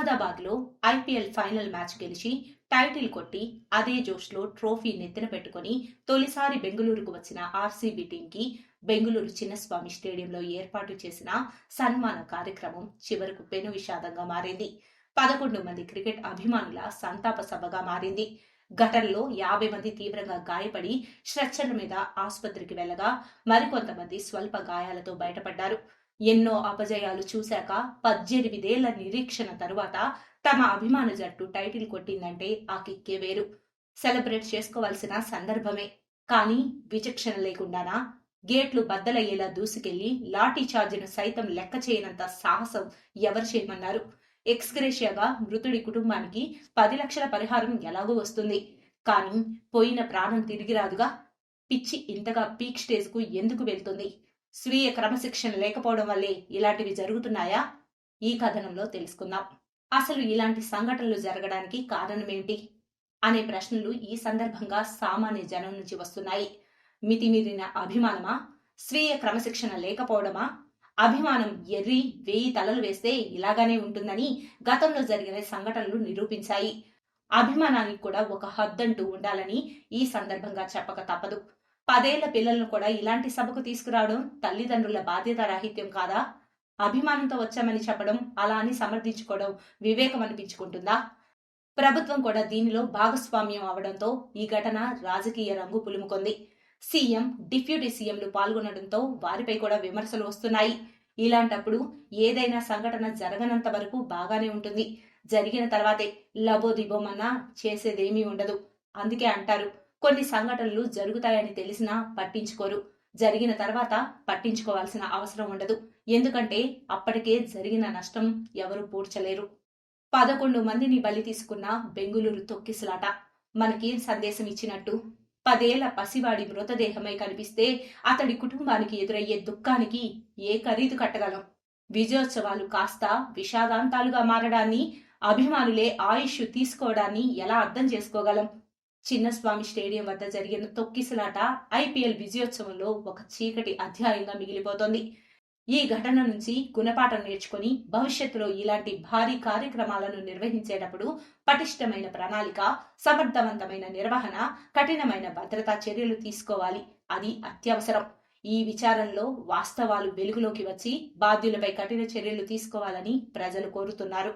అహ్మదాబాద్లో IPL final match గెలిచి title కొట్టి అదే జోష్లో ట్రోఫీ నెత్తిన పెట్టుకుని తొలిసారి బెంగళూరుకు వచ్చిన ఆర్సీబీ టీంకి బెంగళూరు చిన్నస్వామి స్టేడియంలో ఏర్పాటు చేసిన సన్మాన కార్యక్రమం చివరకు పెను విషాదంగా మారింది. 11 మంది క్రికెట్ అభిమానుల సంతాప సభగా మారింది. ఘటనలో 50 మంది తీవ్రంగా గాయపడి స్ట్రెచ్చర్ల మీద ఆసుపత్రికి వెళ్లగా మరికొంతమంది స్వల్ప గాయాలతో బయటపడ్డారు. ఎన్నో అపజయాలు చూశాక 18 ఏళ్ల నిరీక్షణ తరువాత తమ అభిమాన జట్టు టైటిల్ కొట్టిందంటే ఆ కిక్కే వేరు. సెలబ్రేట్ చేసుకోవాల్సిన సందర్భమే. కానీ విచక్షణ లేకుండానా గేట్లు బద్దలయ్యేలా దూసుకెళ్లి లాఠీ చార్జిను సైతం లెక్క చేయనంత సాహసం ఎవరు చేయమన్నారు? ఎక్స్గ్రేషియాగా మృతుడి కుటుంబానికి 10 లక్షల పరిహారం ఎలాగో వస్తుంది. కానీ పోయిన ప్రాణం తిరిగి రాదుగా. పిచ్చి ఇంతగా పీక్ స్టేజ్ కు ఎందుకు వెళ్తుంది? స్వీయ క్రమశిక్షణ లేకపోవడం వల్లే ఇలాంటివి జరుగుతున్నాయా? ఈ కథనంలో తెలుసుకుందాం. అసలు ఇలాంటి సంఘటనలు జరగడానికి కారణమేంటి అనే ప్రశ్నలు ఈ సందర్భంగా సామాన్య జనం నుంచి వస్తున్నాయి. మితిమీరిన అభిమానమా? స్వీయ క్రమశిక్షణ లేకపోవడమా? అభిమానం ఎర్రి 1000 తలలు వేస్తే ఇలాగానే ఉంటుందని గతంలో జరిగిన సంఘటనలు నిరూపించాయి. అభిమానానికి కూడా ఒక హద్దంటూ ఉండాలని ఈ సందర్భంగా చెప్పక తప్పదు. 10 ఏళ్ల పిల్లలను కూడా ఇలాంటి సభకు తీసుకురావడం తల్లిదండ్రుల బాధ్యత రాహిత్యం కాదా? అభిమానంతో వచ్చామని చెప్పడం, అలా అని సమర్థించుకోవడం వివేకం అనిపించుకుంటుందా? ప్రభుత్వం కూడా దీనిలో భాగస్వామ్యం అవడంతో ఈ ఘటన రాజకీయ రంగు పులుముకుంది. సీఎం, డిప్యూటీ సీఎంలు పాల్గొనడంతో వారిపై కూడా విమర్శలు వస్తున్నాయి. ఇలాంటప్పుడు ఏదైనా సంఘటన జరగనంత వరకు బాగానే ఉంటుంది. జరిగిన తర్వాతే లబోదిబోమన్నా చేసేదేమీ ఉండదు. అందుకే అంటారు, కొన్ని సంఘటనలు జరుగుతాయని తెలిసినా పట్టించుకోరు. జరిగిన తర్వాత పట్టించుకోవాల్సిన అవసరం ఉండదు. ఎందుకంటే అప్పటికే జరిగిన నష్టం ఎవరు పూడ్చలేరు. 11 మందిని బలి తీసుకున్న బెంగుళూరు తొక్కిసలాట మనకేం సందేశం ఇచ్చినట్టు? 10 ఏళ్ల పసివాడి మృతదేహమై కనిపిస్తే అతడి కుటుంబానికి ఎదురయ్యే దుఃఖానికి ఏ ఖరీదు కట్టగలం? విజయోత్సవాలు కాస్త విషాదాంతాలుగా మారడాన్ని, అభిమానులే ఆయుష్ తీసుకోవడాన్ని ఎలా అర్థం చేసుకోగలం? చిన్నస్వామి స్టేడియం వద్ద జరిగిన తొక్కిసలాట ఐపీఎల్ విజయోత్సవంలో ఒక చీకటి అధ్యాయంగా మిగిలిపోతోంది. ఈ ఘటన నుంచి గుణపాఠం నేర్చుకుని భవిష్యత్తులో ఇలాంటి భారీ కార్యక్రమాలను నిర్వహించేటప్పుడు పటిష్టమైన ప్రణాళిక, సమర్థవంతమైన నిర్వహణ, కఠినమైన భద్రతా చర్యలు తీసుకోవాలి. అది అత్యవసరం. ఈ విచారణలో వాస్తవాలు వెలుగులోకి వచ్చి బాధ్యులపై కఠిన చర్యలు తీసుకోవాలని ప్రజలు కోరుతున్నారు.